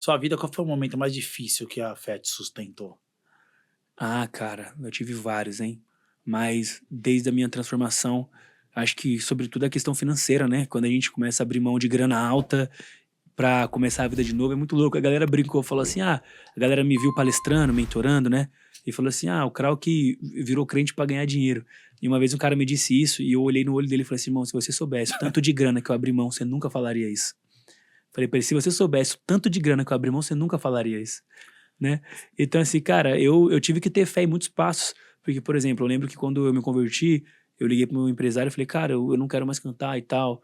Sua vida, qual foi o momento mais difícil que a fé te sustentou? Ah, cara, eu tive vários, hein. Mas desde a minha transformação, acho que sobretudo a questão financeira, né, quando a gente começa a abrir mão de grana alta pra começar a vida de novo, é muito louco. A galera brincou, falou assim: "Ah", a galera me viu palestrando, mentorando, né, e falou assim: "Ah, o Krauk virou crente pra ganhar dinheiro". E uma vez um cara me disse isso e eu olhei no olho dele e falei assim: "Irmão, se você soubesse o tanto de grana que eu abri mão, você nunca falaria isso". Falei pra ele: "Se você soubesse o tanto de grana que eu abri mão, você nunca falaria isso". Né. Então assim, cara, eu tive que ter fé em muitos passos, porque, por exemplo, eu lembro que quando eu me converti, eu liguei para o meu empresário e falei: "Cara, eu não quero mais cantar e tal,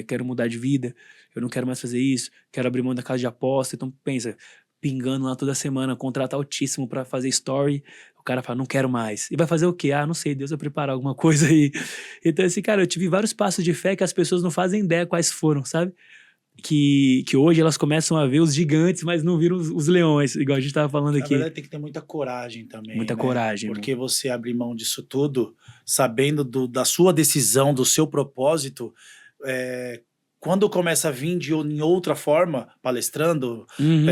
quero mudar de vida, eu não quero mais fazer isso, quero abrir mão da casa de aposta". Então pensa, pingando lá toda semana, contrato altíssimo pra fazer story, o cara fala: "Não quero mais". E vai fazer o quê? "Ah, não sei, Deus vai preparar alguma coisa aí". Então assim, cara, eu tive vários passos de fé que as pessoas não fazem ideia quais foram, sabe? Que hoje elas começam a ver os gigantes, mas não viram os leões, igual a gente estava falando Na aqui. verdade, tem que ter muita coragem também, Muita né? coragem, irmão. Porque você abrir mão disso tudo, sabendo da sua decisão, do seu propósito, eh, quando começa a vir em outra forma, palestrando, Uhum.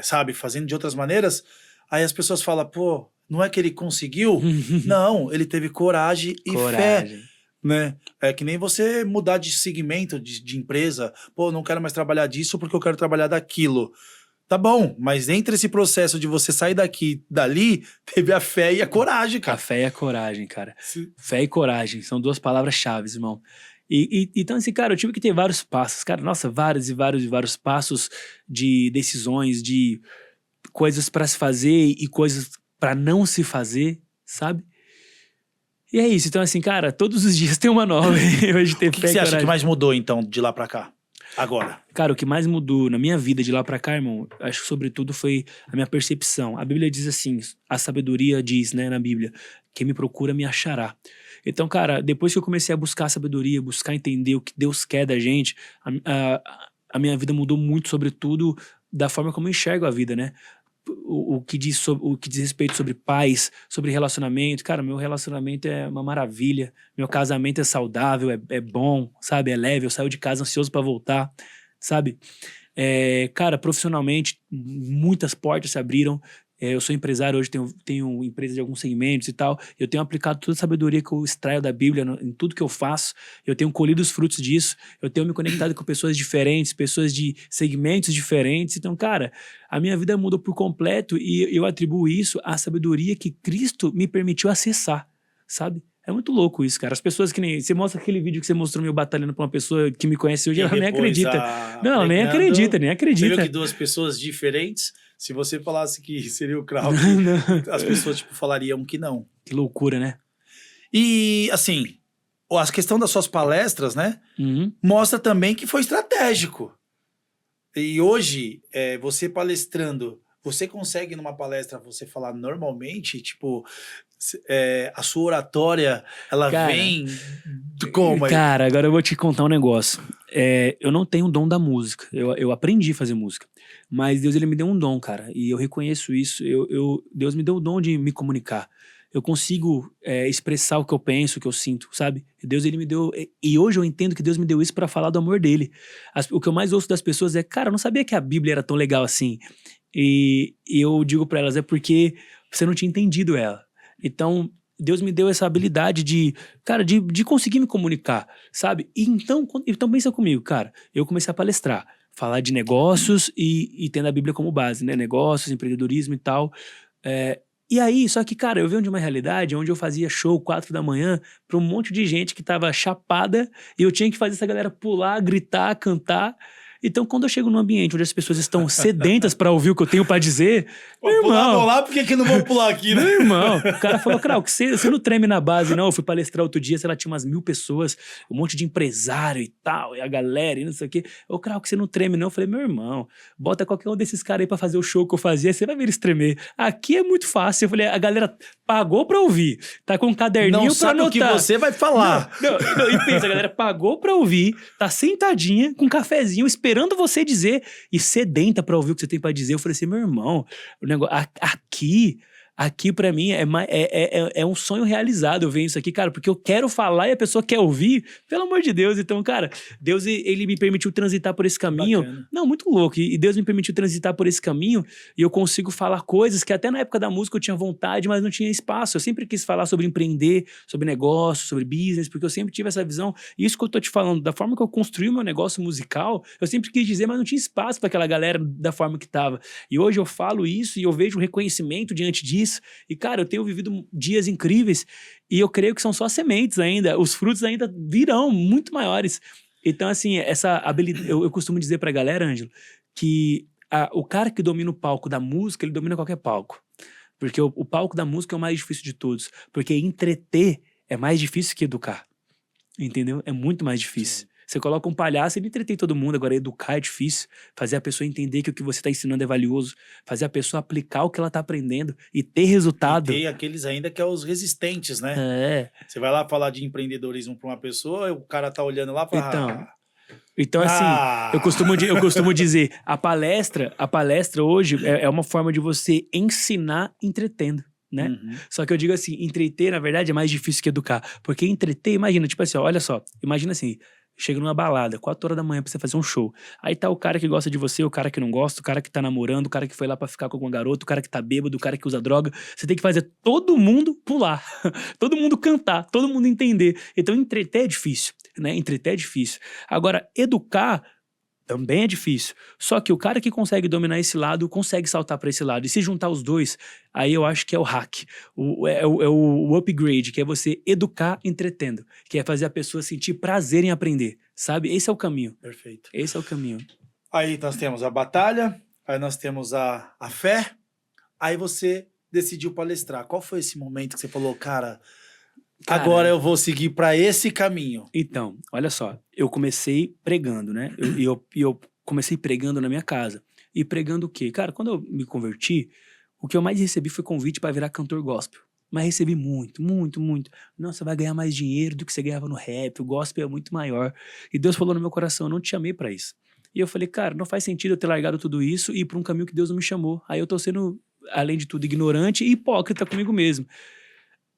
sabe, fazendo de outras maneiras, aí as pessoas falam, pô, não é que ele conseguiu? Não, ele teve coragem e fé, Coragem. né? É que nem você mudar de segmento de empresa, pô, não quero mais trabalhar disso porque eu quero trabalhar daquilo. Tá bom, mas entre esse processo de você sair daqui, dali, teve a fé e a coragem, A cara. fé e a coragem, cara. Se Fé e coragem são 2 palavras-chaves, irmão. Então assim, cara, eu tive que ter vários passos, cara, nossa, vários e vários e vários passos de decisões, de coisas pra se fazer e coisas pra não se fazer, sabe. E é isso, então assim, cara, todos os dias tem uma nova, hoje o ter que que fé e você acha que coragem. mais mudou então de lá pra cá? Agora? Cara, o que mais mudou na minha vida de lá pra cá, irmão, acho que sobretudo foi a minha percepção. A Bíblia diz assim, a sabedoria diz, né, na Bíblia, quem me procura me achará. Então, cara, depois que eu comecei a buscar sabedoria, buscar entender o que Deus quer da gente, a minha vida mudou muito, sobretudo da forma como eu enxergo a vida, né? O que diz respeito sobre paz, sobre relacionamento. Cara, meu relacionamento é uma maravilha, meu casamento é saudável, é bom, sabe? É leve, eu saio de casa ansioso pra voltar, sabe? Cara, profissionalmente, muitas portas se abriram. Eu sou empresário hoje, tenho empresa de alguns segmentos e tal. Eu tenho aplicado toda a sabedoria que eu extraio da Bíblia em tudo que eu faço. Eu tenho colhido os frutos disso. Eu tenho me conectado com pessoas diferentes, pessoas de segmentos diferentes. Então, cara, a minha vida mudou por completo e eu atribuo isso à sabedoria que Cristo me permitiu acessar, sabe? É muito louco isso, cara. As pessoas que nem. Você mostra aquele vídeo que você mostrou meu batalhando pra uma pessoa que me conhece hoje, E ela nem depois acredita. a Não, nem acredita, pregando, nem você viu que acredita. 2 pessoas diferentes, se você falasse que seria o Krauk, Não. as pessoas, tipo, falariam que não. Que loucura, né? E, assim, a questão das suas palestras, né, Uhum. mostra também que foi estratégico. E hoje, você palestrando, você consegue numa palestra você falar normalmente, tipo, a sua oratória, ela Cara, vem como aí? cara, agora eu vou te contar um negócio. Eu não tenho o dom da música. Eu aprendi a fazer música. Mas Deus, ele me deu um dom, cara. E eu reconheço isso. Deus me deu o dom de me comunicar. Eu consigo expressar o que eu penso, o que eu sinto, sabe? Deus, ele me deu. E hoje eu entendo que Deus me deu isso pra falar do amor dele. O que eu mais ouço das pessoas é, cara, eu não sabia que a Bíblia era tão legal assim. E eu digo pra elas, é porque você não tinha entendido ela. Então, Deus me deu essa habilidade de, cara, de conseguir me comunicar, sabe? Então pensa comigo, cara, eu comecei a palestrar, falar de negócios e tendo a Bíblia como base, né? Negócios, empreendedorismo e tal. É, e aí, só que, cara, eu venho de uma realidade onde eu fazia show 4 da manhã pra um monte de gente que tava chapada e eu tinha que fazer essa galera pular, gritar, cantar. Então, quando eu chego num ambiente onde as pessoas estão sedentas pra ouvir o que eu tenho pra dizer, meu Pulavam irmão, lá, por que que não vão pular aqui, né? meu irmão, o cara falou, Krauk, você não treme na base, não. Eu fui palestrar outro dia, sei lá, tinha umas 1000 pessoas, um monte de empresário e tal, e a galera, e não sei o quê. Ô, Krauk, você não treme, não? Eu falei, meu irmão, bota qualquer um desses caras aí pra fazer o show que eu fazia, você vai ver eles tremer. Aqui é muito fácil. Eu falei, a galera pagou pra ouvir, tá com um Não caderninho pra sabe o que anotar. você vai falar. Não, e pensa, a galera pagou pra ouvir, tá sentadinha, com um cafezinho, esperando você dizer, e sedenta pra ouvir o que você tem pra dizer. Eu falei assim, meu irmão, o negócio, aqui aqui pra mim é um sonho realizado eu ver isso aqui, cara, porque eu quero falar e a pessoa quer ouvir, pelo amor de Deus. Então, cara, Deus, ele me permitiu transitar por esse caminho. Bacana. Não, muito louco. E Deus me permitiu transitar por esse caminho e eu consigo falar coisas que até na época da música eu tinha vontade, mas não tinha espaço. Eu sempre quis falar sobre empreender, sobre negócio, sobre business, porque eu sempre tive essa visão. E isso que eu tô te falando, da forma que eu construí o meu negócio musical, eu sempre quis dizer, mas não tinha espaço para aquela galera da forma que tava. E hoje eu falo isso e eu vejo um reconhecimento diante disso. E, cara, eu tenho vivido dias incríveis e eu creio que são só sementes ainda. Os frutos ainda virão muito maiores. Então, assim, essa habilidade... Eu costumo dizer pra galera, Ângelo, que o cara que domina o palco da música, ele domina qualquer palco. Porque o palco da música é o mais difícil de todos. Porque entreter é mais difícil que educar. Entendeu? É muito mais difícil. Sim. Você coloca um palhaço, ele entretém todo mundo. Agora, educar é difícil. Fazer a pessoa entender que o que você está ensinando é valioso. Fazer a pessoa aplicar o que ela está aprendendo e ter resultado. E tem aqueles ainda que é os resistentes, né? É. Você vai lá falar de empreendedorismo pra uma pessoa, o cara tá olhando lá e fala... Então, assim, eu costumo dizer, a palestra hoje é uma forma de você ensinar entretendo, né? Uhum. Só que eu digo assim, entreter, na verdade, é mais difícil que educar. Porque entreter, imagina, tipo assim, ó, olha só, imagina assim, chega numa balada, 4 horas da manhã pra você fazer um show. Aí tá o cara que gosta de você, o cara que não gosta, o cara que tá namorando, o cara que foi lá pra ficar com alguma garota, o cara que tá bêbado, o cara que usa droga. Você tem que fazer todo mundo pular, todo mundo cantar, todo mundo entender. Então, entreter é difícil, né? Entreter é difícil. Agora, educar também é difícil. Só que o cara que consegue dominar esse lado, consegue saltar pra esse lado. E se juntar os dois, aí eu acho que é o hack. O upgrade, que é você educar entretendo. Que é fazer a pessoa sentir prazer em aprender. Sabe? Esse é o caminho. Perfeito. Esse é o caminho. Aí nós temos a batalha, aí nós temos a fé, aí você decidiu palestrar. Qual foi esse momento que você falou, cara, agora eu vou seguir pra esse caminho? Então, olha só, eu comecei pregando, né? Eu comecei pregando na minha casa. E pregando o quê? Cara, quando eu me converti, o que eu mais recebi foi convite para virar cantor gospel. Mas recebi muito, muito, muito. Não, você vai ganhar mais dinheiro do que você ganhava no rap, o gospel é muito maior. E Deus falou no meu coração, eu não te chamei para isso. E eu falei, cara, não faz sentido eu ter largado tudo isso e ir para um caminho que Deus não me chamou. Aí eu tô sendo, além de tudo, ignorante e hipócrita comigo mesmo.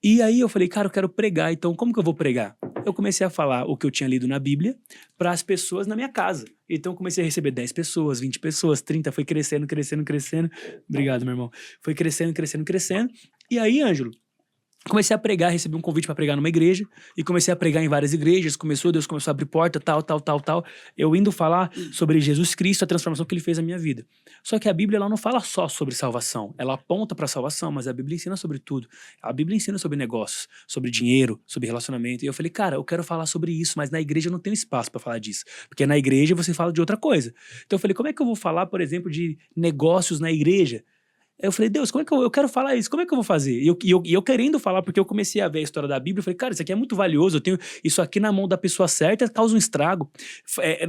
E aí eu falei, cara, eu quero pregar, então como que eu vou pregar? Eu comecei a falar o que eu tinha lido na Bíblia para as pessoas na minha casa. Então eu comecei a receber 10 pessoas, 20 pessoas, 30, foi crescendo, crescendo, crescendo. Obrigado, meu irmão. Foi crescendo, crescendo, crescendo. E aí, Ângelo, comecei a pregar, recebi um convite para pregar numa igreja e comecei a pregar em várias igrejas. Deus começou a abrir porta, tal. Eu indo falar sobre Jesus Cristo, a transformação que ele fez na minha vida. Só que a Bíblia ela não fala só sobre salvação. Ela aponta para a salvação, mas a Bíblia ensina sobre tudo. A Bíblia ensina sobre negócios, sobre dinheiro, sobre relacionamento. E eu falei, cara, eu quero falar sobre isso, mas na igreja eu não tenho espaço para falar disso. Porque na igreja você fala de outra coisa. Então eu falei, como é que eu vou falar, por exemplo, de negócios na igreja? Eu falei, Deus, como é que eu quero falar isso? Como é que eu vou fazer? E eu querendo falar, porque eu comecei a ver a história da Bíblia, eu falei, cara, isso aqui é muito valioso, eu tenho isso aqui na mão da pessoa certa, causa um estrago.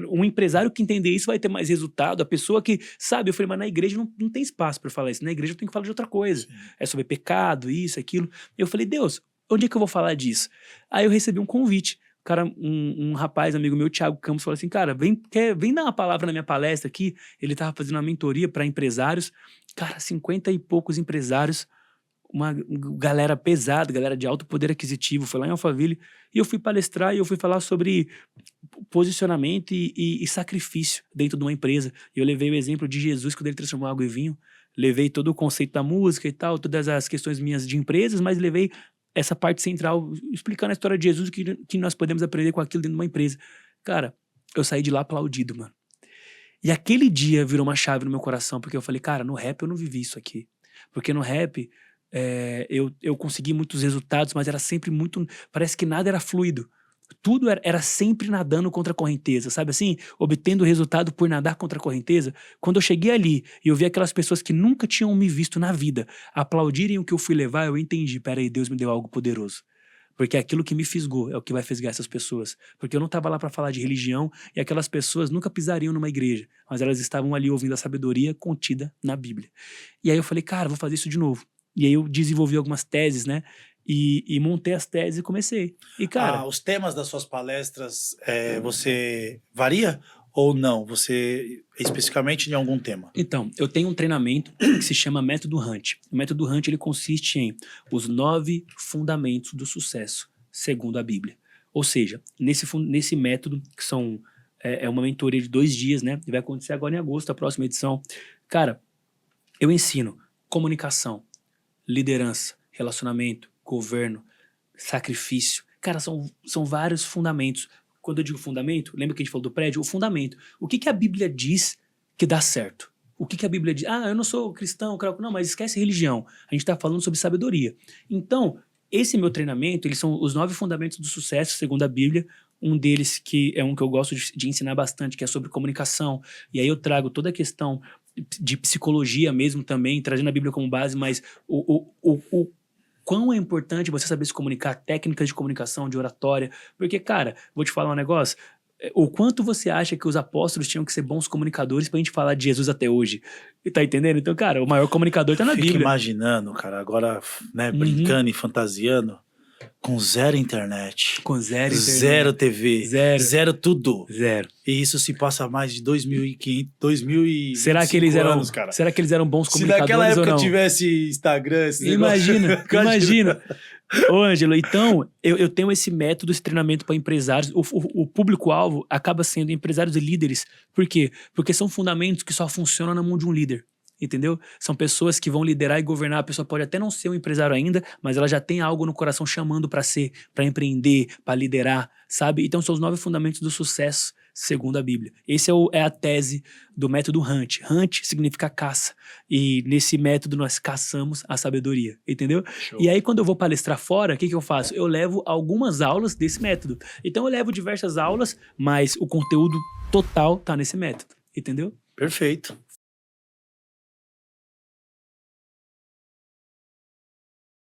Um empresário que entender isso vai ter mais resultado, a pessoa que sabe, eu falei, mas na igreja não tem espaço para falar isso, na igreja eu tenho que falar de outra coisa. Sim. É sobre pecado, isso, aquilo. Eu falei, Deus, onde é que eu vou falar disso? Aí eu recebi um convite. Cara, um rapaz, amigo meu, Thiago Campos, falou assim, cara, vem dar uma palavra na minha palestra aqui. Ele tava fazendo uma mentoria para empresários. Cara, 50 e poucos empresários, uma galera pesada, galera de alto poder aquisitivo, foi lá em Alphaville. E eu fui palestrar e eu fui falar sobre posicionamento e sacrifício dentro de uma empresa. E eu levei o exemplo de Jesus, quando ele transformou água em vinho. Levei todo o conceito da música e tal, todas as questões minhas de empresas, mas levei essa parte central, explicando a história de Jesus, que nós podemos aprender com aquilo dentro de uma empresa. Cara, eu saí de lá aplaudido, mano. E aquele dia virou uma chave no meu coração, porque eu falei, cara, no rap eu não vivi isso aqui. Porque no rap eu consegui muitos resultados, mas era sempre muito... Parece que nada era fluido. Tudo era sempre nadando contra a correnteza, sabe assim? Obtendo resultado por nadar contra a correnteza. Quando eu cheguei ali e eu vi aquelas pessoas que nunca tinham me visto na vida aplaudirem o que eu fui levar, eu entendi, peraí, Deus me deu algo poderoso. Porque aquilo que me fisgou é o que vai fisgar essas pessoas. Porque eu não estava lá para falar de religião e aquelas pessoas nunca pisariam numa igreja, mas elas estavam ali ouvindo a sabedoria contida na Bíblia. E aí eu falei, cara, vou fazer isso de novo. E aí eu desenvolvi algumas teses, né? E montei as teses e comecei. E, cara... os temas das suas palestras, você varia? Ou não? Você especificamente em algum tema? Então, eu tenho um treinamento que se chama Método Hunt. O Método Hunt ele consiste em os 9 fundamentos do sucesso, segundo a Bíblia. Ou seja, nesse método, que é uma mentoria de 2 dias, né? E vai acontecer agora em agosto, a próxima edição. Cara, eu ensino comunicação, liderança, relacionamento, governo, sacrifício. Cara, são vários fundamentos. Quando eu digo fundamento, lembra que a gente falou do prédio? O fundamento. O que a Bíblia diz que dá certo? O que a Bíblia diz? Ah, eu não sou cristão, não, mas esquece religião. A gente está falando sobre sabedoria. Então, esse meu treinamento, eles são os 9 fundamentos do sucesso, segundo a Bíblia. Um deles, que é um que eu gosto de ensinar bastante, que é sobre comunicação. E aí eu trago toda a questão de psicologia mesmo também, trazendo a Bíblia como base, mas o quão é importante você saber se comunicar, técnicas de comunicação, de oratória. Porque, cara, vou te falar um negócio, o quanto você acha que os apóstolos tinham que ser bons comunicadores pra gente falar de Jesus até hoje? Tá entendendo? Então, cara, o maior comunicador tá na Bíblia. Fico imaginando, cara, agora, né, brincando e fantasiando, com zero internet. Com zero internet. Zero TV. Zero tudo. Zero. E isso se passa há mais de 2.500, 2.000 será que eles eram anos, cara. Será que eles eram bons comunicadores ou não? Se naquela época tivesse Instagram, esses Imagina. Ô, Ângelo, então, eu tenho esse método, esse treinamento para empresários. O público-alvo acaba sendo empresários e líderes. Por quê? Porque são fundamentos que só funcionam na mão de um líder. Entendeu? São pessoas que vão liderar e governar. A pessoa pode até não ser um empresário ainda, mas ela já tem algo no coração chamando para ser, para empreender, para liderar, sabe? Então são os 9 fundamentos do sucesso, segundo a Bíblia. Esse é a tese do método Hunt. Hunt significa caça. E nesse método nós caçamos a sabedoria, entendeu? Show. E aí quando eu vou palestrar fora, o que eu faço? Eu levo algumas aulas desse método. Então eu levo diversas aulas, mas o conteúdo total tá nesse método, entendeu? Perfeito.